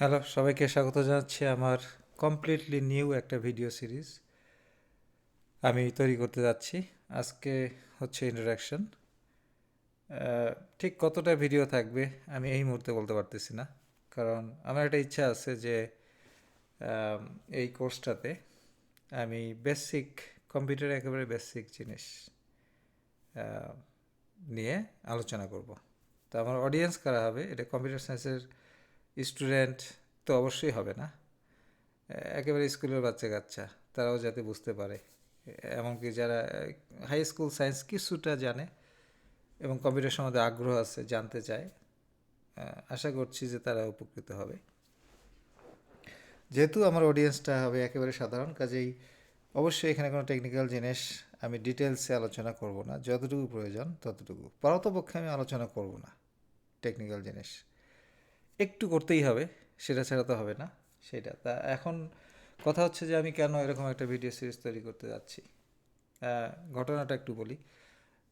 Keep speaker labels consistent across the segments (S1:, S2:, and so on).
S1: Hello, সবাইকে স্বাগত জানাচ্ছি আমার কমপ্লিটলি নিউ একটা ভিডিও সিরিজ আমি তৈরি করতে যাচ্ছি। আজকে হচ্ছে ইন্ট্রোডাকশন। ঠিক কতটা ভিডিও থাকবে আমি এই মুহূর্তে বলতে পারতেছি না, কারণ আমার একটা ইচ্ছা আছে যে এই কোর্সটাতে আমি বেসিক কম্পিউটার একেবারে বেসিক জিনিস আহ, নিয়ে আলোচনা করব। তো আমার অডিয়েন্স কারা হবে, এটা কম্পিউটার সায়েন্সের স্টুডেন্ট তো অবশ্যই হবে না, একেবারে স্কুলের বাচ্চা কাচ্চা তারাও যাতে বুঝতে পারে, এমনকি যারা হাই স্কুল সায়েন্স কিছুটা জানে এবং কম্পিউটার সম্বন্ধে আগ্রহ আছে, জানতে চায়, আশা করছি যে তারা উপকৃত হবে। যেহেতু আমার অডিয়েন্সটা হবে একেবারে সাধারণ, কাজেই অবশ্যই এখানে কোনো টেকনিক্যাল জিনিস আমি ডিটেলসে আলোচনা করব না, যতটুকু প্রয়োজন ততটুকু। পারতপক্ষে আমি আলোচনা করব না টেকনিক্যাল জিনিস, একটু করতেই হবে, সেটা ছাড়া তো হবে না। সেটা তা এখন কথা হচ্ছে যে আমি কেন এরকম একটা ভিডিও সিরিজ তৈরি করতে যাচ্ছি। ঘটনাটা একটু বলি।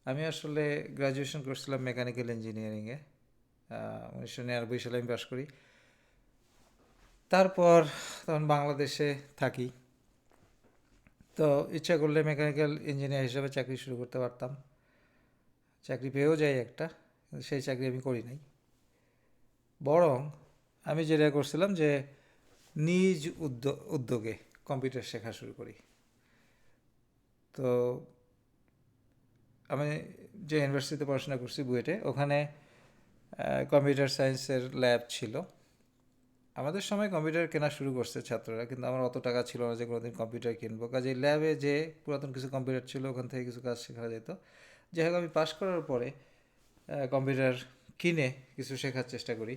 S1: আমি আসলে গ্র্যাজুয়েশন করছিলাম মেকানিক্যাল ইঞ্জিনিয়ারিংয়ে, 1999 সালে আমি পাশ করি। তারপর তখন বাংলাদেশে থাকি, তো ইচ্ছা করলে মেকানিক্যাল ইঞ্জিনিয়ার হিসেবে চাকরি শুরু করতে পারতাম। চাকরি পেয়েও যাই একটা, কিন্তু সেই চাকরি আমি করি নাই। বরং আমি যেটা করছিলাম যে নিজ উদ্যোগে কম্পিউটার শেখা শুরু করি। তো আমি যে ইউনিভার্সিটিতে পড়াশোনা করছি বুয়েটে, ওখানে কম্পিউটার সায়েন্সের ল্যাব ছিল। আমাদের সময় কম্পিউটার কেনা শুরু করছে ছাত্ররা, কিন্তু আমার অত টাকা ছিল না যে কোনোদিন কম্পিউটার কিনবো। কাজে ল্যাবে যে পুরাতন কিছু কম্পিউটার ছিল ওখান থেকে কিছু কাজ শেখা যেত। যাই হোক, আমি পাশ করার পরে কম্পিউটার কিনে কিছু শেখার চেষ্টা করি।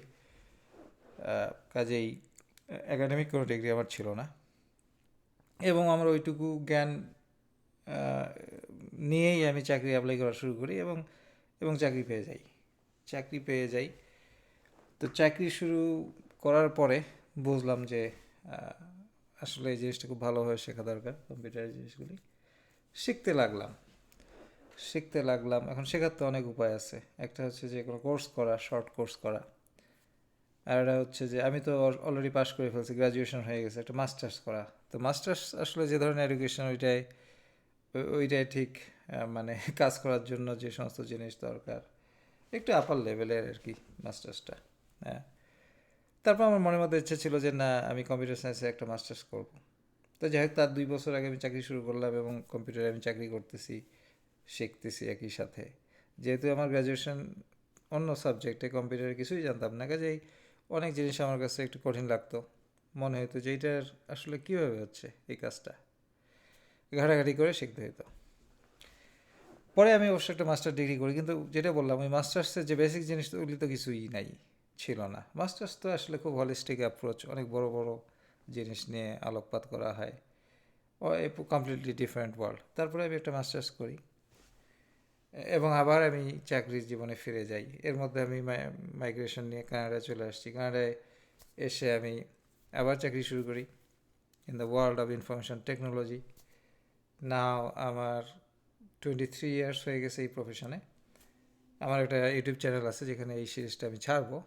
S1: কাজেই একাডেমিক কোনো ডিগ্রি আমার ছিল না, এবং আমার ওইটুকু জ্ঞান আহ, নিয়েই আমি চাকরি অ্যাপ্লাই করা শুরু করি, এবং এবং চাকরি পেয়ে যাই। তো চাকরি শুরু করার পরে বুঝলাম যে আহ, আসলে এই জিনিসটা খুব ভালোভাবে শেখা দরকার, কম্পিউটারের জিনিসগুলি। শিখতে লাগলাম। এখন শেখার তো অনেক উপায় আছে। একটা হচ্ছে যে কোনো কোর্স করা, শর্ট কোর্স করা। আর একটা হচ্ছে যে আমি তো অলরেডি পাস করে ফেলছি, গ্র্যাজুয়েশন হয়ে গেছে, একটা মাস্টার্স করা। তো মাস্টার্স আসলে যে ধরনের এডুকেশন, ওইটাই ঠিক। মানে কাজ করার জন্য যে সমস্ত জিনিস দরকার, একটু আপার লেভেলের আর কি মাস্টার্সটা। হ্যাঁ, তারপর আমার মনের মধ্যে ইচ্ছে ছিল যে না, আমি কম্পিউটার সায়েন্সে একটা মাস্টার্স করব। তো যাই হোক, তার 2 বছর আগে আমি চাকরি শুরু করলাম, এবং কম্পিউটারে আমি চাকরি করতেছি, শিখতেছি একই সাথে। যেহেতু আমার গ্র্যাজুয়েশন অন্য সাবজেক্টে, কম্পিউটারে কিছুই জানতাম না, কাজেই অনেক জিনিস আমার কাছে একটু কঠিন লাগতো। মনে হতো যে এইটার আসলে কীভাবে হচ্ছে এই কাজটা, ঘাটাঘাটি করে শিখতে হতো। পরে আমি অবশ্য একটা মাস্টার ডিগ্রি করি, কিন্তু যেটা বললাম ওই মাস্টার্সের যে বেসিক জিনিসগুলি তো কিছুই নাই, ছিল না। মাস্টার্স তো আসলে খুব হলিস্টিক অ্যাপ্রোচ, অনেক বড় বড় জিনিস নিয়ে আলোকপাত করা হয়, ও এ কমপ্লিটলি ডিফারেন্ট ওয়ার্ল্ড। তারপরে আমি একটা মাস্টার্স করি, এবং আবার আমি চাকরির জীবনে ফিরে যাই। এর মধ্যে আমি মাইগ্রেশন নিয়ে কানাডায় চলে আসছি। কানাডায় এসে আমি আবার চাকরি শুরু করি in the world of information technology. Now আমার 23 ইয়ার্স হয়ে গেছে এই প্রফেশনে। আমার একটা ইউটিউব চ্যানেল আছে যেখানে এই সিরিজটা আমি ছাড়বো।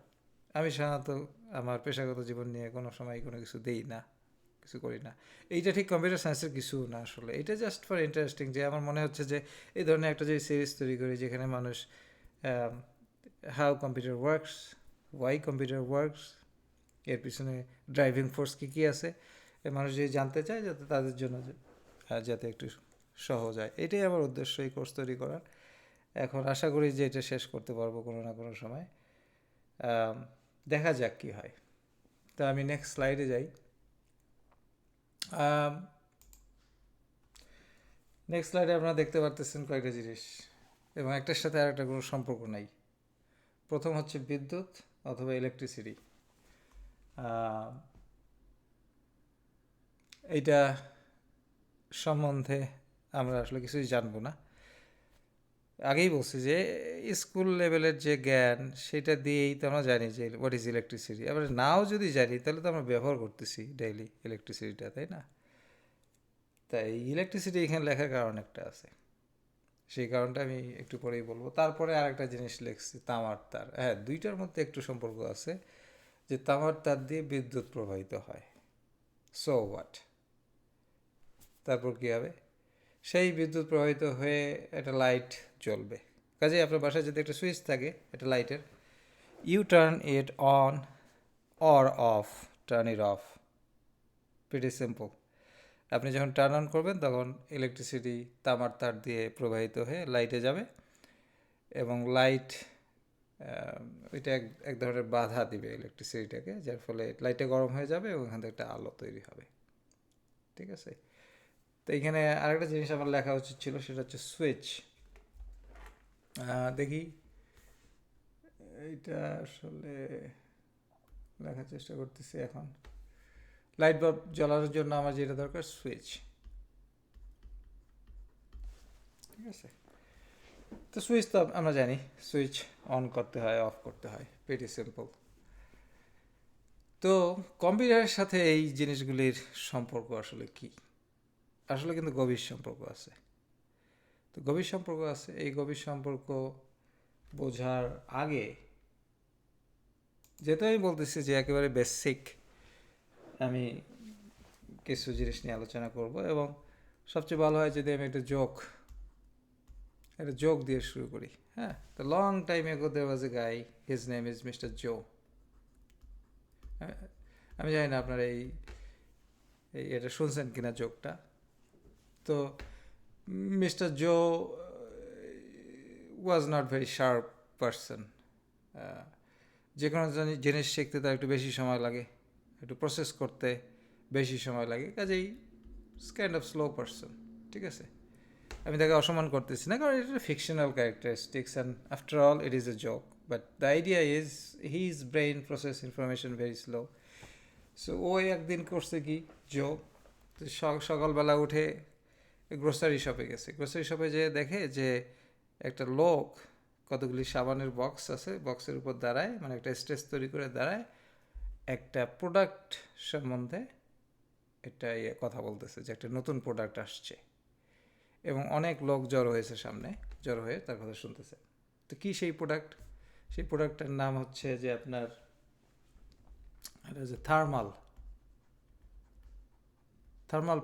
S1: আমি সাধারণত আমার পেশাগত জীবন নিয়ে কোনো সময় কোনো কিছু দেই না, কিছু করি না। এইটা ঠিক কম্পিউটার সায়েন্সের কিছু না আসলে, এটা জাস্ট ফর ইন্টারেস্টিং। যে আমার মনে হচ্ছে যে এই ধরনের একটা যে সিরিজ তৈরি করি যেখানে মানুষ how computer works, why computer works, এর পিছনে ড্রাইভিং ফোর্স কী কী আছে, মানুষ যদি জানতে চায় যাতে তাদের জন্য যাতে একটু সহজ হয়, এটাই আমার উদ্দেশ্য এই কোর্স তৈরি করার। এখন আশা করি যে এটা শেষ করতে পারবো কোনো না কোনো সময়। দেখা যাক কী হয়। তো আমি নেক্সট স্লাইডে যাই। নেক্সট স্লাইডে আপনারা দেখতে পারতেছেন কয়েকটা জিনিস, এবং একটার সাথে আর একটা কোনো সম্পর্ক নাই। প্রথম হচ্ছে বিদ্যুৎ অথবা ইলেকট্রিসিটি। এইটা সম্বন্ধে আমরা আসলে কিছুই জানবো না। আগেই বলছি যে স্কুল লেভেলের যে জ্ঞান, সেটা দিয়েই তো আমরা জানি যে হোয়াট ইজ ইলেকট্রিসিটি। এবার নাও যদি জানি তাহলে তো আমরা ব্যবহার করতেছি ডেইলি ইলেকট্রিসিটিটা, তাই না? তাই ইলেকট্রিসিটি এখানে লেখার কারণ একটা আছে, সেই কারণটা আমি একটু পরেই বলবো। তারপরে আর একটা জিনিস লিখছি, তামার তার। হ্যাঁ, দুইটার মধ্যে একটু সম্পর্ক আছে, যে তামার তার দিয়ে বিদ্যুৎ প্রবাহিত হয়। সো হোয়াট, তারপর কী হবে? সেই বিদ্যুৎ প্রবাহিত হয়ে একটা লাইট জ্বলবে। কাজেই আপনার বাসায় যদি একটা সুইচ থাকে একটা লাইটের, you turn it on or off, turn it off, pretty simple. আপনি যখন টার্ন অন করবেন তখন ইলেকট্রিসিটি তামার তার দিয়ে প্রবাহিত হয়ে লাইটে যাবে এবং লাইট ওইটা এক ধরনের বাধা দিবে ইলেকট্রিসিটিটাকে, যার ফলে লাইটটা গরম হয়ে যাবে এবং ওখান থেকে একটা আলো তৈরি হবে। ঠিক আছে? তো এইখানে আরেকটা জিনিস আমার লেখা উচিত ছিল, সেটা হচ্ছে সুইচ। দেখি এইটা আসলে লেখার চেষ্টা করতেছি এখন। লাইট বাল্ব জ্বালানোর জন্য আমার যেটা দরকার সুইচ। ঠিক আছে? তো সুইচ তো আমরা জানি, সুইচ অন করতে হয়, অফ করতে হয়, ভেরি সিম্পল। তো কম্পিউটারের সাথে এই জিনিসগুলির সম্পর্ক আসলে কি? আসলে কিন্তু গভীর সম্পর্ক আছে। তো গভীর সম্পর্ক আছে, এই গভীর সম্পর্ক বোঝার আগে, যেহেতু আমি বলতেছি যে একেবারে বেসিক আমি কিছু জিনিস নিয়ে আলোচনা করব, এবং সবচেয়ে ভালো হয় যদি আমি একটা জোক দিয়ে শুরু করি। হ্যাঁ, তো long time ago there was a guy, his name is Mister Joe. আমি জানি না আপনারা এটা শুনছেন কিনা জোকটা। তো Mister Joe was not very sharp person. যে কোনো জিনিস শিখতে তার একটু বেশি সময় লাগে, একটু প্রসেস করতে বেশি সময় লাগে, কাজেই কাইন্ড অফ স্লো পারসন। ঠিক আছে? আমি তাকে অসম্মান করতেছি না, কারণ এটা fictional characteristics and after all it is a joke, but the idea is his brain process information very slow. So ও একদিন করছে কি, জোক সকালবেলা উঠে গ্রোসারি শপে গেছে। গ্রোসারি শপে যেয়ে দেখে যে একটা লোক কতগুলি সাবানের বক্স আছে, বক্সের উপর দাঁড়ায়, মানে একটা স্টেজ তৈরি করে দাঁড়ায়, একটা প্রোডাক্ট সম্বন্ধে এটা কথা বলতেছে যে একটা নতুন প্রোডাক্ট আসছে, এবং অনেক লোক জড়ো হয়েছে সামনে, জড়ো হয়ে তার কথা শুনতেছে। তো কী সেই প্রোডাক্ট? সেই প্রোডাক্টটার নাম হচ্ছে যে আপনার এটা হচ্ছে থার্মাল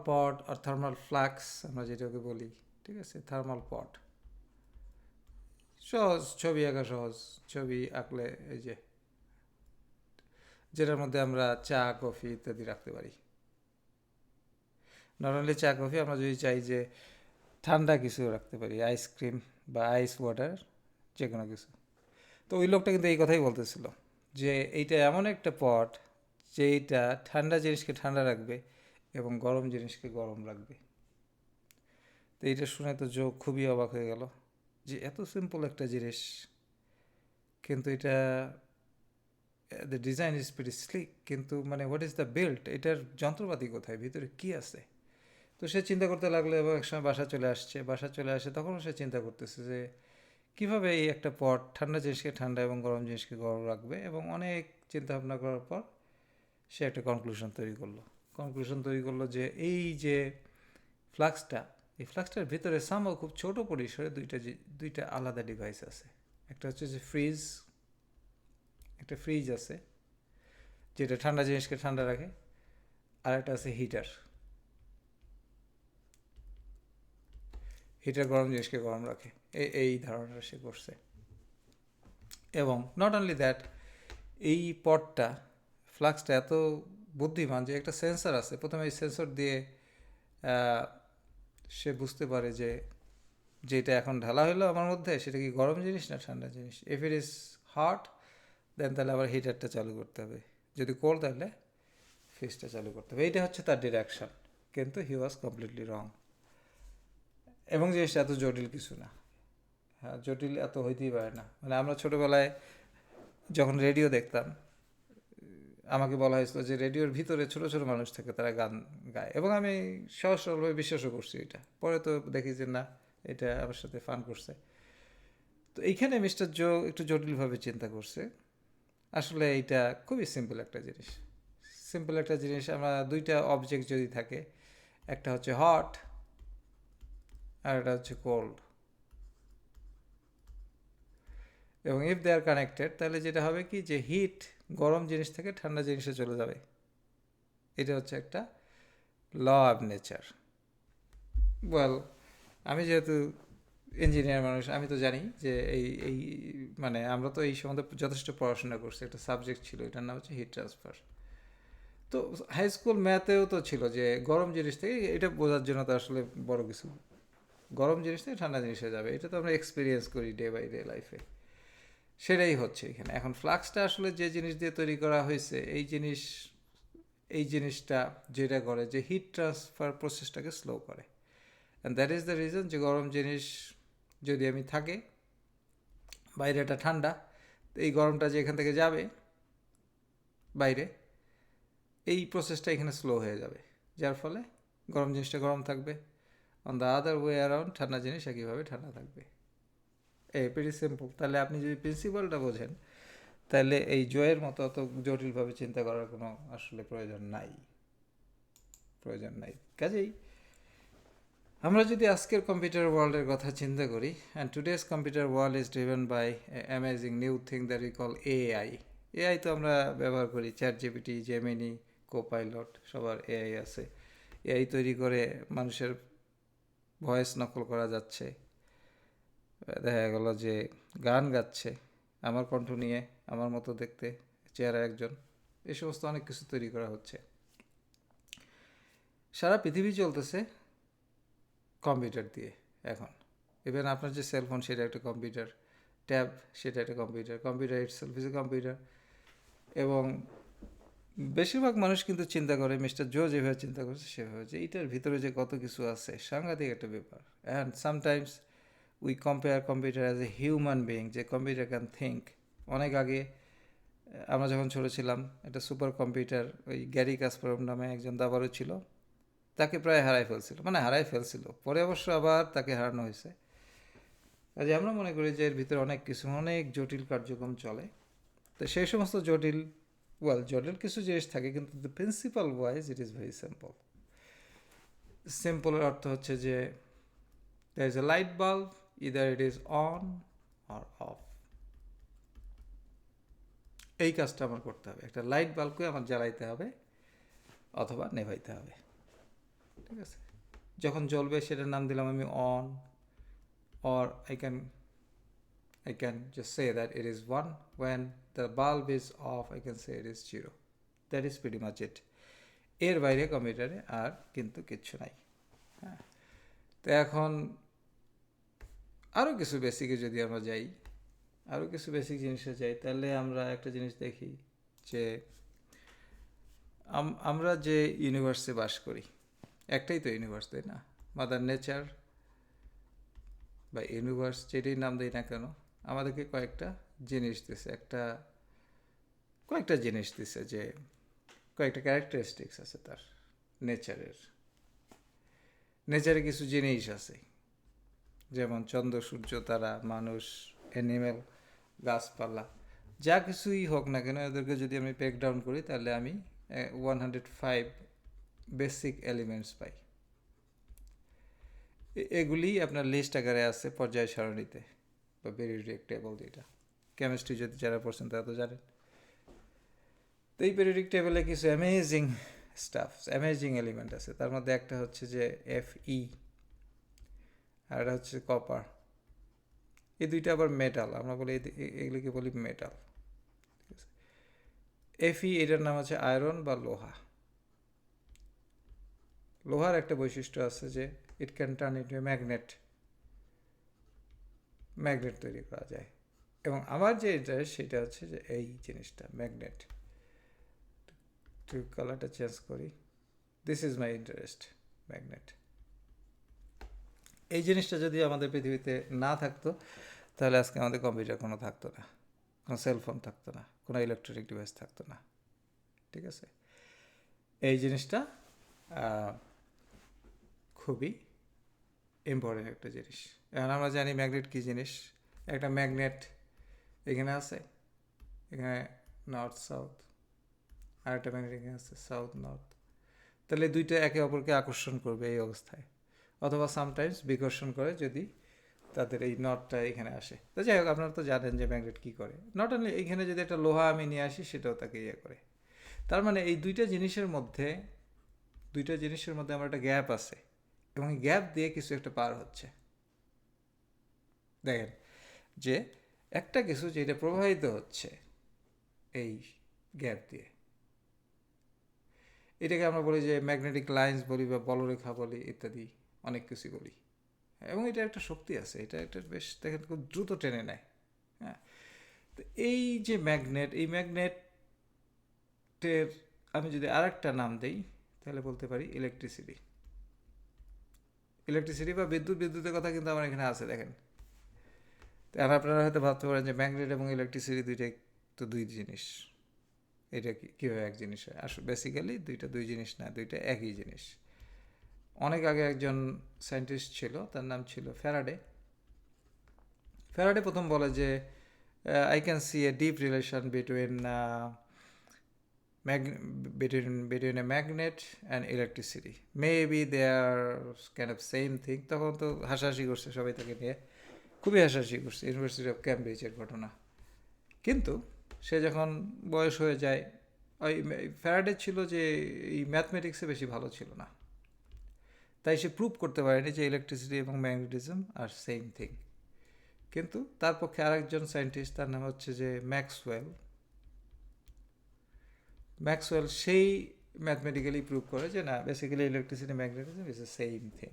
S1: পট আর থার্মাল ফ্লাক্স আমরা যেটাকে বলি। ঠিক আছে? থার্মাল পট সহজ, ছবি আঁকা সহজ, ছবি আঁকলে এই যে যেটার মধ্যে আমরা চা কফি ইত্যাদি রাখতে পারি। নট অনলি চা কফি, আমরা যদি চাই যে ঠান্ডা কিছু রাখতে পারি, আইসক্রিম বা আইস ওয়াটার, যে কোনো কিছু। তো ওই লোকটা কিন্তু এই কথাই বলতেছিল যে এইটা এমন একটা পট যে এইটা ঠান্ডা জিনিসকে ঠান্ডা রাখবে এবং গরম জিনিসকে গরম রাখবে। তো এইটা শুনে তো জো খুবই অবাক হয়ে গেল যে এত সিম্পল একটা জিনিস, কিন্তু এটা the design is pretty slick, কিন্তু মানে হোয়াট ইজ দ্য বিল্ড, এটার যন্ত্রপাতি কোথায়, ভিতরে কী আছে? তো সে চিন্তা করতে লাগলো এবং একসময় বাসা চলে আসে। তখনও সে চিন্তা করতেছে যে কীভাবে এই একটা পট ঠান্ডা জিনিসকে ঠান্ডা এবং গরম জিনিসকে গরম রাখবে, এবং অনেক চিন্তা ভাবনা করার পর সে একটা কনক্লুশন তৈরি করলো যে এই যে ফ্লাক্সটা, এই ফ্লাক্সটার ভিতরে সামও খুব ছোট পরিসরে দুইটা আলাদা ডিভাইস আছে। একটা হচ্ছে যে একটা ফ্রিজ আছে যেটা ঠান্ডা জিনিসকে ঠান্ডা রাখে, আর একটা আছে হিটার গরম জিনিসকে গরম রাখে। এই ধারণাটা সে করছে। এবং নট অনলি দ্যাট, এই ফ্লাক্সটা এত বুদ্ধিমান যে একটা সেন্সর আছে, প্রথমে এই সেন্সর দিয়ে সে বুঝতে পারে যে যেটা এখন ঢালা হলো আমার মধ্যে সেটা কি গরম জিনিস না ঠান্ডা জিনিস। ইফ ইট ইজ হট দেন তাহলে আবার হিটারটা চালু করতে হবে, যদি কোল্ড তাহলে ফ্রিজটা চালু করতে হবে। এইটা হচ্ছে তার ডিরেকশন, কিন্তু হি ওয়াজ কমপ্লিটলি রং। এবং জিনিসটা এত জটিল কিছু না। হ্যাঁ, জটিল এত হইতেই পারে না। মানে আমরা ছোটোবেলায় যখন রেডিও দেখতাম, আমাকে বলা হয়েছিল যে রেডিওর ভিতরে ছোটো ছোটো মানুষ থাকে, তারা গান গায়, এবং আমি সহজ সরলভাবে বিশ্বাসও করছি এটা। পরে তো দেখি যে না, এটা আমার সাথে ফান করছে। তো এইখানে মিস্টার জো একটু জটিলভাবে চিন্তা করছে। আসলে এইটা খুবই সিম্পল একটা জিনিস। আমরা দুইটা অবজেক্ট যদি থাকে, একটা হচ্ছে হট আর একটা হচ্ছে কোল্ড, এবং ইফ দে আর কানেক্টেড, তাহলে যেটা হবে কি যে হিট গরম জিনিস থেকে ঠান্ডা জিনিসে চলে যাবে। এটা হচ্ছে একটা ল অফ নেচার। ওয়েল, আমি যেহেতু ইঞ্জিনিয়ার মানুষ, আমি তো জানি যে এই মানে আমরা তো এই সম্বন্ধে যথেষ্ট পড়াশোনা করছি। একটা সাবজেক্ট ছিল, এটার নাম হচ্ছে হিট ট্রান্সফার। তো হাই স্কুল ম্যাথেও তো ছিল যে গরম জিনিস থেকে, এটা বোঝার জন্য তো আসলে বড় কিছু, গরম জিনিস থেকে ঠান্ডা জিনিসে যাবে, এটা তো আমরা এক্সপিরিয়েন্স করি ডে বাই ডে লাইফে। সেটাই হচ্ছে এখানে। এখন ফ্লাক্সটা আসলে যে জিনিস দিয়ে তৈরি করা হয়েছে, এই জিনিসটা যেটা করে যে হিট ট্রান্সফার প্রসেসটাকে স্লো করে। And that is the reason যে গরম জিনিস যদি আমি থাকে, বাইরে একটা ঠান্ডা, এই গরমটা যে এখান থেকে যাবে বাইরে, এই প্রসেসটা এখানে স্লো হয়ে যাবে, যার ফলে গরম জিনিসটা গরম থাকবে, on the other way around ঠান্ডা জিনিস একইভাবে ঠান্ডা থাকবে। Very simple. তাহলে আপনি যদি প্রিন্সিপালটা বোঝেন, তাহলে এই জয়ের মতো অত জটিলভাবে চিন্তা করার কোনো আসলে প্রয়োজন নাই। কাজেই আমরা যদি আজকের কম্পিউটার ওয়ার্ল্ডের কথা চিন্তা করি, and today's computer world is driven by amazing new thing that we call AI তো আমরা ব্যবহার করি, চ্যাট জিপিটি, জেমিনি, কোপাইলট, সবার এআই আছে। এআই তৈরি করে মানুষের ভয়েস নকল করা যাচ্ছে, দেখা গেল যে গান গাচ্ছে আমার কণ্ঠ নিয়ে, আমার মতো দেখতে চেহারা একজন, এই সমস্ত অনেক কিছু তৈরি করা হচ্ছে। সারা পৃথিবী চলতেছে কম্পিউটার দিয়ে এখন। ইভেন আপনার যে সেলফোন, সেটা একটা কম্পিউটার, ট্যাব সেটা একটা computer itself is a computer. এবং বেশিরভাগ মানুষ কিন্তু চিন্তা করে, মিস্টার জো যেভাবে চিন্তা করছে সেভাবে, যে এইটার ভিতরে যে কত কিছু আছে, সাংঘাতিক একটা ব্যাপার। And sometimes we compare computer as a human being, যে কম্পিউটার ক্যান থিঙ্ক। অনেক আগে আমরা যখন ছোটো ছিলাম, একটা সুপার কম্পিউটার, ওই গ্যারি কাসপারভ নামে একজন দাবারও ছিল, তাকে প্রায় হারাই ফেলছিল, পরে অবশ্য আবার তাকে হারানো হয়েছে। কাজে আমরা মনে করি যে এর ভিতরে অনেক কিছু, অনেক জটিল কার্যক্রম চলে। তো সেই সমস্ত জটিল কিছু জিনিস থাকে, কিন্তু the principal wise it is very simple. সিম্পলের অর্থ হচ্ছে যে there is a light bulb, either it is on or off. এই কাজটা আমার করতে হবে, একটা লাইট বাল্বকে আমার জ্বালাইতে হবে অথবা নেভাইতে হবে, ঠিক আছে? যখন জ্বলবে সেটার নাম দিলাম আমি on, or I can just say that it is 1. When the bulb is off, I can say it is 0. That is pretty much it. এর বাইরে কম্পিউটারে আর কিন্তু কিচ্ছু নাই। হ্যাঁ, তো এখন আরও কিছু বেসিকে যদি আমরা যাই, আরও কিছু বেসিক জিনিসে যাই, তাহলে আমরা একটা জিনিস দেখি যে আমরা যে ইউনিভার্সে বাস করি, একটাই তো ইউনিভার্স, তাই না? মাদার নেচার বা ইউনিভার্স যেটাই নাম দিই না কেন, আমাদেরকে কয়েকটা জিনিস দিছে, যে কয়েকটা ক্যারেক্টারিস্টিক্স আছে তার নেচারে কিছু জিনিস আছে, যেমন চন্দ্র, সূর্য, তারা, মানুষ, অ্যানিমেল, গাছপালা, যা কিছুই হোক না কেন, এদেরকে যদি আমি ব্রেকডাউন করি, তাহলে আমি 105 বেসিক এলিমেন্টস পাই। এগুলি আপনার লিস্ট আকারে আছে পর্যায় সারণীতে, বা পেরিওডিক টেবল, যেটা কেমিস্ট্রি যদি যারা পড়ছেন তারা তো জানেন। তো এই পেরিওডিক টেবলে কিছু অ্যামেজিং এলিমেন্ট আছে। তার মধ্যে একটা হচ্ছে যে Fe, আর একটা হচ্ছে কপার। এই দুইটা আবার মেটাল, আমরা বলি এগুলিকে বলি মেটাল, ঠিক আছে? Fe, এটার নাম হচ্ছে আয়রন বা লোহার একটা বৈশিষ্ট্য আছে যে it can turn into a magnet তৈরি করা যায়। এবং আমার যে ইন্টারেস্ট সেটা হচ্ছে যে এই জিনিসটা ম্যাগনেট। একটু কালারটা চেঞ্জ করি, this is my interest, magnet. এই জিনিসটা যদি আমাদের পৃথিবীতে না থাকতো, তাহলে আজকে আমাদের কম্পিউটার কোনো থাকতো না, কোনো সেলফোন থাকতো না, কোনো ইলেকট্রনিক ডিভাইস থাকতো না, ঠিক আছে? এই জিনিসটা খুবই ইম্পর্টেন্ট একটা জিনিস। এখন আমরা জানি ম্যাগনেট কী জিনিস। একটা ম্যাগনেট এখানে আছে, এখানে নর্থ সাউথ, আর একটা ম্যাগনেট এখানে আছে সাউথ নর্থ। তাহলে দুইটা একে অপরকে আকর্ষণ করবে এই অবস্থায়, অথবা সামটাইমস বিকর্ষণ করে যদি তাদের এই নটটা এখানে আসে। তো যাই হোক, আপনারা তো জানেন যে ম্যাগনেট কী করে। নট অনলি এইখানে যদি একটা লোহা আমি নিয়ে আসি সেটাও তাকে ইয়ে করে। তার মানে এই দুইটা জিনিসের মধ্যে আমার একটা গ্যাপ আছে, এবং এই গ্যাপ দিয়ে কিছু একটা পার হচ্ছে। দেখেন যে একটা কিছু যেটা প্রবাহিত হচ্ছে এই গ্যাপ দিয়ে, এটাকে আমরা বলি যে ম্যাগনেটিক লাইন্স বলি বা বলরেখা বলি ইত্যাদি, অনেক কিছু বলি। এবং এটা একটা শক্তি আছে, এটা একটা বেশ দেখেন খুব দ্রুত টেনে নেয়। হ্যাঁ, তো এই যে ম্যাগনেট, এই ম্যাগনেটের আমি যদি আরেকটা নাম দেই তাহলে বলতে পারি ইলেকট্রিসিটি। ইলেকট্রিসিটি বা বিদ্যুতের কথা কিন্তু আমার এখানে আছে দেখেন। আর আপনারা হয়তো ভাবতে পারেন যে ম্যাগনেট এবং ইলেকট্রিসিটি দুইটাই তো দুই জিনিস, এটা কীভাবে এক জিনিস হয়? আসলে বেসিক্যালি দুইটা দুই জিনিস না, দুইটা একই জিনিস। অনেক আগে একজন সায়েন্টিস্ট ছিল, তার নাম ছিল ফ্যারাডে। ফ্যারাডে প্রথম বলে যে I can see a deep relation between a magnet and electricity. Maybe they are kind of same thing. তখন তো হাসাহাসি করছে সবাই তাকে নিয়ে, খুবই হাসাহাসি করছে, ইউনিভার্সিটি অফ ক্যামব্রিজের ঘটনা। কিন্তু সে যখন বয়স হয়ে যায়, ওই ফ্যারাডে ছিল যে এই ম্যাথমেটিক্সে বেশি ভালো ছিল না, তাই সে প্রুভ করতে পারেনি যে ইলেকট্রিসিটি এবং ম্যাগনেটিজম আর সেম থিং। কিন্তু তার পক্ষে আরেকজন সায়েন্টিস্ট, তার নাম হচ্ছে যে ম্যাক্সওয়েল, সেই ম্যাথমেটিক্যালি প্রুভ করে যে না, basically electricity magnetism is the same thing.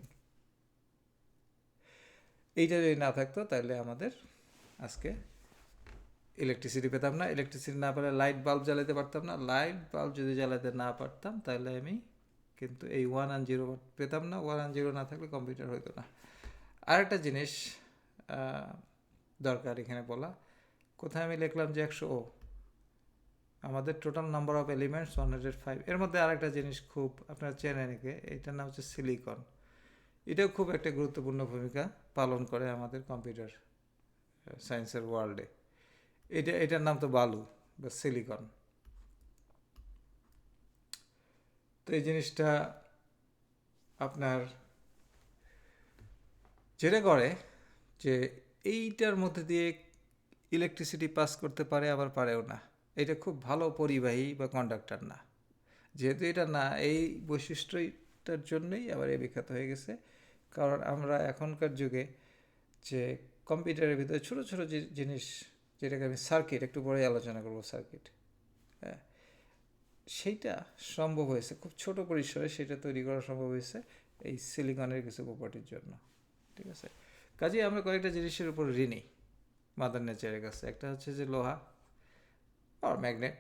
S1: এইটা যদি না থাকতো তাহলে আমাদের আজকে ইলেকট্রিসিটি পেতাম না। ইলেকট্রিসিটি না পেলে লাইট বাল্ব জ্বালাতে পারতাম না। লাইট বাল্ব যদি জ্বালাতে না পারতাম তাহলে আমি কিন্তু এই 1 আর 0 পেতাম না। 1 আর 0 না থাকলে কম্পিউটার হইতো না। আরেকটা জিনিস দরকার এখানে বলা, কোথায় আমি লিখলাম যে 100, আমাদের টোটাল নাম্বার অফ এলিমেন্টস 105। এর মধ্যে আরেকটা জিনিস খুব আপনারা চেনেন, এটার নাম হচ্ছে সিলিকন। এটাও খুব একটা গুরুত্বপূর্ণ ভূমিকা পালন করে আমাদের কম্পিউটার সায়েন্সের ওয়ার্ল্ডে। এটার নাম তো বালু বা সিলিকন। তো এই জিনিসটা আপনার যেটা করে যে এইটার মধ্যে দিয়ে ইলেকট্রিসিটি পাস করতে পারে, আবার পারেও না। এটা খুব ভালো পরিবাহী বা কন্ডাক্টর না। যেহেতু এটা না, এই বৈশিষ্ট্যটার জন্যই আবার এ বিখ্যাত হয়ে গেছে। কারণ আমরা এখনকার যুগে যে কম্পিউটারের ভিতরে ছোটো ছোটো যে জিনিস, যেটাকে আমি সার্কিট, একটু পরে আলোচনা করবো সার্কিট, হ্যাঁ, সেইটা সম্ভব হয়েছে খুব ছোট পরিসরে, সেটা তৈরি করা সম্ভব হয়েছে এই সিলিকনের কিছু প্রপার্টির জন্য। ঠিক আছে, কাজেই আমরা কয়েকটা জিনিসের উপর ঋণী মাদার নেচারের কাছে। একটা হচ্ছে যে লোহা আর magnet,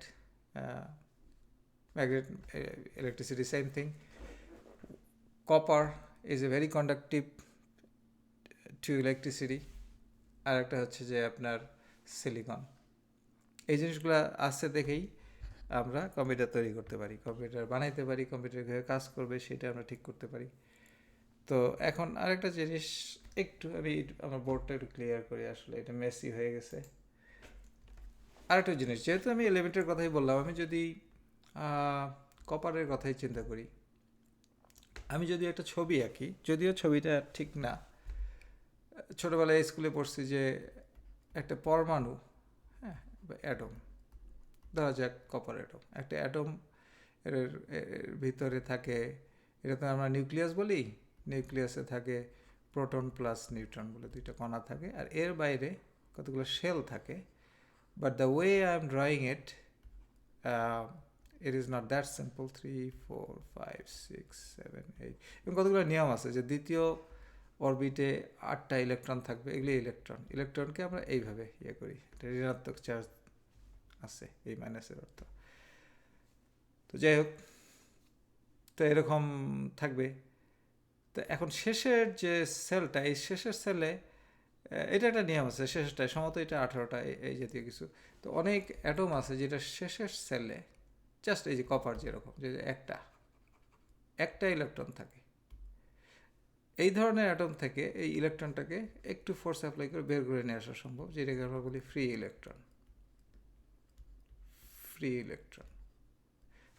S1: electricity, same thing. Copper is a very conductive to electricity. আর একটা হচ্ছে যে আপনার সিলিকন। এই জিনিসগুলো আসছে দেখেই আমরা কম্পিউটার তৈরি করতে পারি, কম্পিউটার বানাইতে পারি, কম্পিউটার কীভাবে কাজ করবে সেটা আমরা ঠিক করতে পারি। তো এখন আরেকটা জিনিস, একটু আমি আমার বোর্ডটা একটু ক্লিয়ার করি, আসলে এটা মেসি হয়ে গেছে। আরেকটা জিনিস, যেহেতু আমি এলিমেন্টের কথাই বললাম, আমি যদি কপারের কথাই চিন্তা করি, আমি যদি একটা ছবি আঁকি, যদিও ছবিটা ঠিক না, ছোটোবেলায় স্কুলে পড়ছি যে একটা পরমাণু, হ্যাঁ, বা অ্যাটম, ধরা যাক কপার অ্যাটম, একটা অ্যাটম এর ভিতরে থাকে, এটা তো আমরা নিউক্লিয়াস বলি, নিউক্লিয়াসে থাকে প্রোটন প্লাস নিউট্রন বলে দুইটা কণা থাকে, আর এর বাইরে কতগুলো শেল থাকে। But the way I am drawing it, it is not that simple. 3, 4, 5, 6, 7, 8, এবং কতগুলো নিয়ম আছে যে দ্বিতীয় অরবিটে 8টা ইলেকট্রন থাকবে, এগুলি ইলেকট্রনকে আমরা এইভাবে ইয়ে করি, ঋণাত্মক চার্জ আছে, এই মাইনাসের অর্থ। তো যাই হোক, তো এরকম থাকবে। তো এখন শেষের যে সেলটা, এই শেষের সেলে এটা একটা নিয়ম আছে, শেষেরটায় সম্ভবত এটা 18টা, এই জাতীয় কিছু। তো অনেক অ্যাটম আছে যেটা শেষের সেলে জাস্ট এই যে কপার যেরকম, যে একটা ইলেকট্রন থাকে। এই ধরনের অ্যাটম থেকে এই ইলেকট্রনটাকে একটু ফোর্স অ্যাপ্লাই করে বের করে নিয়ে আসা সম্ভব, যেটাকে আমরা বলি ফ্রি ইলেকট্রন।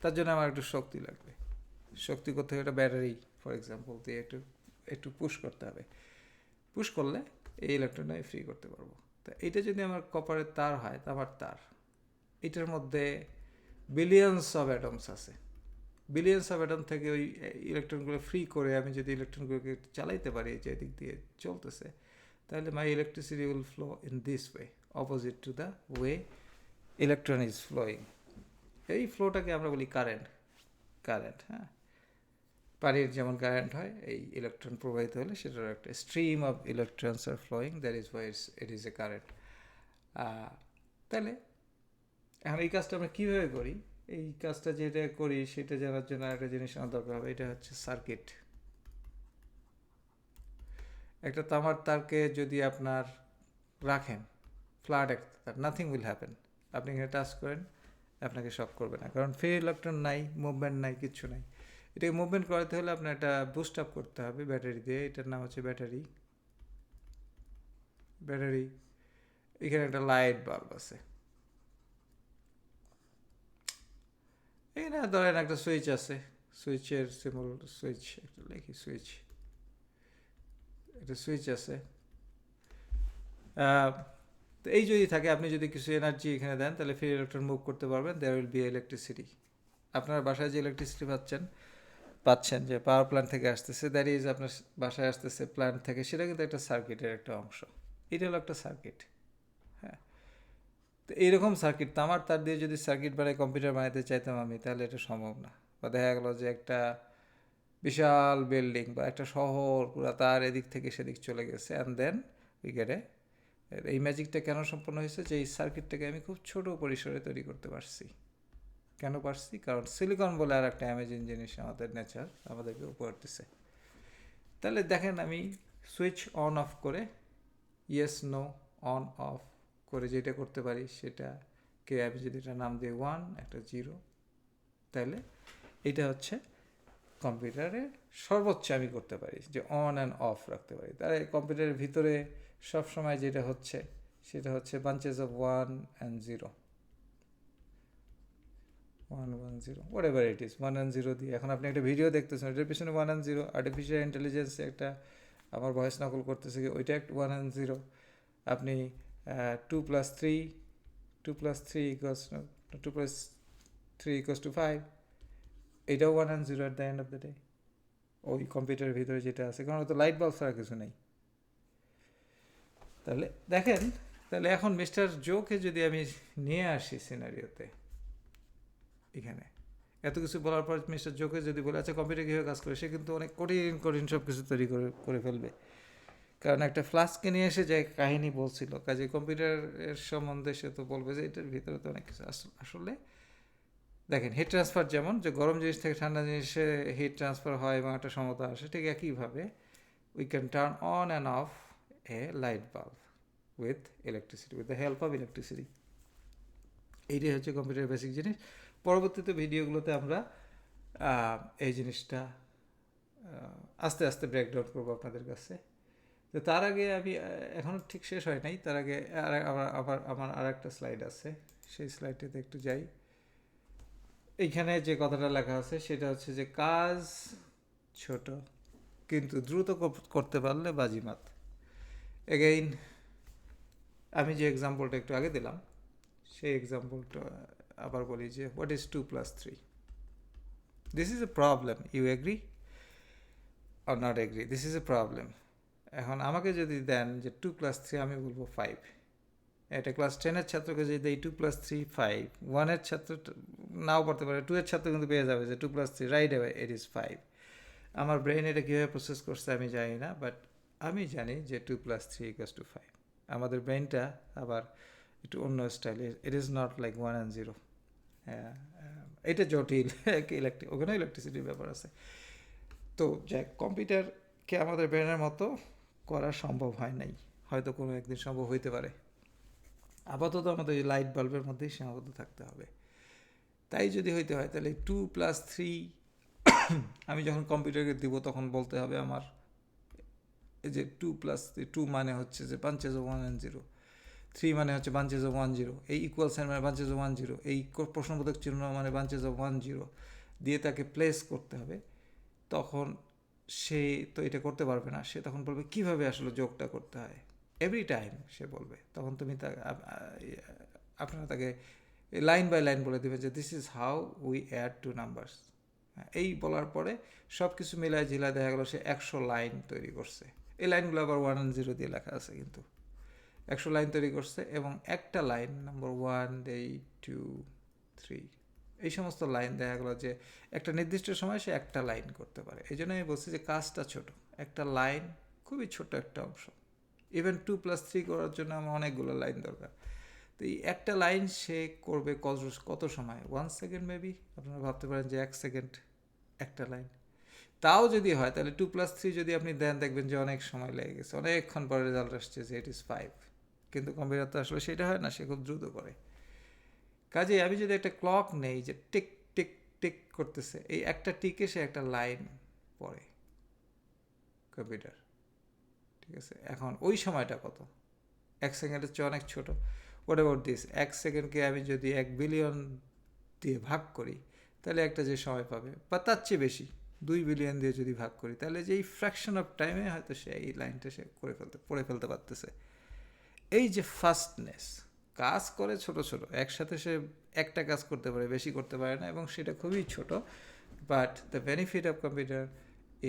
S1: তার জন্য আমার একটু শক্তি লাগবে। শক্তি করতে হবে, একটা ব্যাটারি ফর এক্সাম্পল দিয়ে একটু পুশ করতে হবে। পুশ করলে এই ইলেকট্রনটা আমি ফ্রি করতে পারবো। তো এইটা যদি আমার কপারের তার হয়, তামার তার, এটার মধ্যে বিলিয়নস অফ অ্যাটমস আছে। বিলিয়নস অফ অ্যাটম থেকে ওই ইলেকট্রনগুলো ফ্রি করে আমি যদি ইলেকট্রনগুলোকে চালাইতে পারি যে দিক দিয়ে চলতেছে, তাহলে my electricity will flow in this way, opposite to the way electron is flowing. এই ফ্লোটাকে আমরা বলি কারেন্ট। কারেন্ট, হ্যাঁ, পানির যেমন কারেন্ট হয়, এই ইলেকট্রন প্রবাহিত হলে সেটার একটা stream of electrons are flowing, that is why it is a current. তাহলে এখন এই কাজটা আমরা কীভাবে করি? এই কাজটা যেটা করি সেটা জানার জন্য একটা জিনিস আমার দরকার হবে, এটা হচ্ছে সার্কিট। একটা তামার তারকে যদি আপনার রাখেন ফ্ল্যাট একটা তার, নাথিং উইল হ্যাপেন। আপনি এখানে টাচ করেন, আপনাকে শক করবে না, কারণ ফ্রি ইলেকট্রন নাই, মুভমেন্ট নাই, কিচ্ছু নাই। এটাকে মুভমেন্ট করাতে হলে আপনার একটা বুস্ট আপ করতে হবে ব্যাটারি দিয়ে। এটার নাম হচ্ছে ব্যাটারি। ব্যাটারি, এখানে একটা লাইট বাল্ব আছে, এখানে ধরেন একটা সুইচ আছে, সুইচের সিম্বল, সুইচ একটা লিখি, সুইচ, একটা সুইচ আছে। তো এই যদি থাকে, আপনি যদি কিছু এনার্জি এখানে দেন, তাহলে ফ্রি ইলেকট্রন মুভ করতে পারবেন, দেয়ার উইল বি ইলেকট্রিসিটি। আপনার বাসায় যে ইলেকট্রিসিটি পাচ্ছেন যে পাওয়ার প্ল্যান্ট থেকে আসতেছে, দ্যাট ইজ আপনার বাসায় আসতেছে প্ল্যান্ট থেকে, সেটা কিন্তু একটা সার্কিটের একটা অংশ। এটা হলো একটা সার্কিট, হ্যাঁ। তো এইরকম সার্কিট, তামার তার দিয়ে যদি সার্কিট বানায় কম্পিউটার বানাতে চাইতাম আমি, তাহলে এটা সম্ভব না। বা দেখা গেলো যে একটা বিশাল বিল্ডিং বা একটা শহর পুরো তার এদিক থেকে সেদিক চলে গেছে, and then we get a. এই ম্যাজিকটা কেন সম্পন্ন হয়েছে? যে এই সার্কিটটাকে আমি খুব ছোট পরিসরে তৈরি করতে পারছি। কেন পারছি? কারণ সিলিকন বলে আর একটা অ্যামেজিং জিনিস আমাদের নেচার আমাদেরকে উপহার দিছে। তাহলে দেখেন, আমি সুইচ অন অফ করে, ইয়েস নো অন অফ করে যেটা করতে পারি, সেটাকে আমি যদি এটা নাম দিই 1, একটা 0, তাহলে এটা হচ্ছে কম্পিউটারে সর্বোচ্চ আমি করতে পারি, যে অন অ্যান্ড অফ রাখতে পারি। তাহলে কম্পিউটারের ভিতরে সবসময় যেটা হচ্ছে সেটা হচ্ছে বাঞ্চেস of 1 and 0, 1 1 0, what ever it is, 1 and 0 দিয়ে। এখন আপনি একটা ভিডিও দেখতেছেন, এটার পিছনে 1 and 0, আর্টিফিশিয়াল ইন্টেলিজেন্সে একটা আমার ভয়েস নকল করতেছে, ওইটা একটা 1 and 0। আপনি 2 + 3, 2 + 3 equals 2 + 3 equals to 5, এটাও 1 and 0 at the end of the day, ওই কম্পিউটারের ভিতরে যেটা আছে, কারণ তো লাইট বাল্ব ছাড়া কিছু নেই। তাহলে দেখেন, তাহলে এখন মিস্টার জোকে যদি আমি নিয়ে আসি সিনারিওতে, এখানে এত কিছু বলার পর মিস্টার জোকে যদি বলে আচ্ছা কম্পিউটার কীভাবে কাজ করে, সে কিন্তু অনেক কঠিন কঠিন সব কিছু তৈরি করে ফেলবে। কারণ একটা ফ্লাস্ককে নিয়ে এসে যে কাহিনী বলছিল, কাজে কম্পিউটারের সম্বন্ধে সে তো বলবে যে এটার ভিতরে তো অনেক কিছু। আসলে দেখেন, হিট ট্রান্সফার যেমন, যে গরম জিনিস থেকে ঠান্ডা জিনিসে হিট ট্রান্সফার হয় এবং একটা সমতা আসে, ঠিক একইভাবে we can turn on and of A light bulb with electricity, with the help of electricity. এইটাই হচ্ছে কম্পিউটারের বেসিক জিনিস। পরবর্তীতে ভিডিওগুলোতে আমরা এই জিনিসটা আস্তে আস্তে ব্রেকডাউন করবো আপনাদের কাছে। তো তার আগে আমি, এখনও ঠিক শেষ হয় নাই, তার আগে আমার আর একটা স্লাইড আছে, সেই স্লাইডটাতে একটু যাই। এইখানে যে কথাটা লেখা আছে সেটা হচ্ছে যে কাজ ছোট কিন্তু দ্রুত করতে পারলে বাজিমাত। এগেইন আমি যে এক্সাম্পলটা একটু আগে দিলাম, সেই এক্সাম্পলটা আবার বলি যে what is 2 + 3? This is a problem, you agree or not agree? This is a problem. এখন আমাকে যদি দেন যে 2 + 3, আমি বলবো 5। এটা ক্লাস 10-এর ছাত্রকে যদি দেই 2 + 3 5, 1-এর ছাত্র নাও পড়তে পারে, 2-এর ছাত্র কিন্তু পেয়ে যাবে যে 2 + 3 রাইট অ্যাওয়ে ইট ইজ 5। আমার ব্রেন এটা কীভাবে প্রসেস করছে আমি জানি না, বাট আমি জানি যে 2 + 3 = 5। আমাদের ব্রেনটা আবার একটু অন্য style, it is not like 1 and 0। হ্যাঁ, এটা জটিল, ওখানে ইলেকট্রিসিটির ব্যাপার আছে। তো যাই, কম্পিউটারকে আমাদের ব্রেনের মতো করা সম্ভব হয় নাই, হয়তো কোনো একদিন সম্ভব হইতে পারে। আপাতত আমাদের এই লাইট বাল্বের মধ্যেই সীমাবদ্ধ থাকতে হবে। তাই যদি হইতে হয়, তাহলে 2 + 3 আমি যখন কম্পিউটারকে দিব তখন বলতে হবে আমার এই যে 2 + 3, 2 মানে হচ্ছে যে বাঞ্চেস অফ 1 and 0, 3 মানে হচ্ছে বাঞ্চেস অফ 1 0, এই ইকুয়াল সাইন মানে বাঞ্চেস অফ 1 0, এই প্রশ্নবোধক চিহ্ন মানে বাঞ্চেস অফ 1 0 দিয়ে তাকে প্লেস করতে হবে। তখন সে তো এটা করতে পারবে না, সে তখন বলবে কিভাবে আসলে যোগটা করতে হয়, এভরি টাইম সে বলবে, তখন তুমি আপনারা তাকে লাইন বাই লাইন বলে দেবে যে this is how we add two numbers. এই বলার পরে সব কিছু মিলায় ঝিলায় দেখা গেলো সে 100 লাইন তৈরি করছে। এই লাইনগুলো আবার 1 and 0 দিয়ে লেখা আছে, কিন্তু 100 লাইন তৈরি করছে, এবং একটা লাইন নম্বর 1, 8, 2, 3, এই সমস্ত লাইন দেখা গেলো যে একটা নির্দিষ্ট সময় সে একটা লাইন করতে পারে। এই জন্য আমি বলছি যে কাজটা ছোট, একটা লাইন খুবই ছোট একটা অংশ। ইভেন 2+3 করার জন্য আমার অনেকগুলো লাইন দরকার। তো এই একটা লাইন সে করবে কত সময়, 1 সেকেন্ড মেবি। আপনারা ভাবতে পারেন যে 1 সেকেন্ড একটা লাইন। তাও যদি হয় তাহলে 2+3 যদি আপনি দেন, দেখবেন যে অনেক সময় লেগে গেছে, অনেকক্ষণ পরে রেজাল্ট আসছে যে ইট ইজ 5। কিন্তু কম্পিউটার তো আসলে সেটা হয় না, সে খুব দ্রুত করে। কাজে আমি যদি একটা ক্লক নেই যে টিক টিক টিক করতেছে, এই একটা টিকে সে একটা লাইন পড়ে কম্পিউটার, ঠিক আছে। এখন ওই সময়টা কত, 1 সেকেন্ডের চেয়ে অনেক ছোট। হোয়াট অ্যাবাউট দিস, 1 সেকেন্ডকে আমি যদি 1 বিলিয়ন দিয়ে ভাগ করি, তাহলে একটা যে সময় পাবে, বা তার চেয়ে বেশি 2 বিলিয়ন দিয়ে যদি ভাগ করি, তাহলে যে এই ফ্র্যাকশন অফ টাইমে হয়তো সে এই লাইনটা সে পড়ে ফেলতে পারতেছে। এই যে ফাস্টনেস, কাজ করে ছোট ছোট, একসাথে সে একটা কাজ করতে পারে, বেশি করতে পারে না, এবং সেটা খুবই ছোট। But the benefit of computer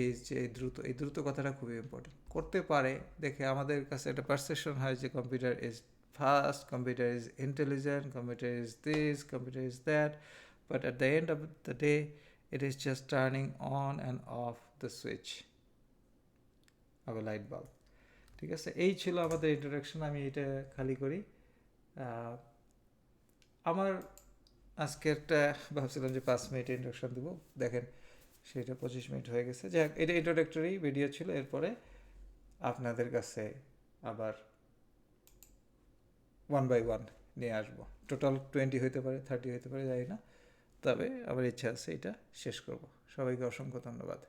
S1: is যে এই দ্রুত কথাটা খুবই ইম্পর্টেন্ট। করতে পারে দেখে আমাদের কাছে একটা পারসেপশন হয় যে computer is fast, computer is intelligent, computer is this, computer is that, but at the end of the day it is just turning on and of the switch off A light bulb. ঠিক আছে, এই ছিল আমাদের introduction. আমি এটা খালি করি। আমার আজকেরটা ভাবছিলাম যে 5 মিনিট ইন্ট্রোডাকশন দেবো, দেখেন সেটা 25 মিনিট হয়ে গেছে। যাক, এটা ইন্ট্রোডাক্টরি ভিডিও ছিল। এরপরে আপনাদের কাছে আবার 1 by 1 নিয়ে আসবো। টোটাল 20 হইতে পারে, 30 হইতে পারে, জানি না। তবে আমার ইচ্ছা আছে এটা শেষ করব। সবাইকে অসংখ্য ধন্যবাদ।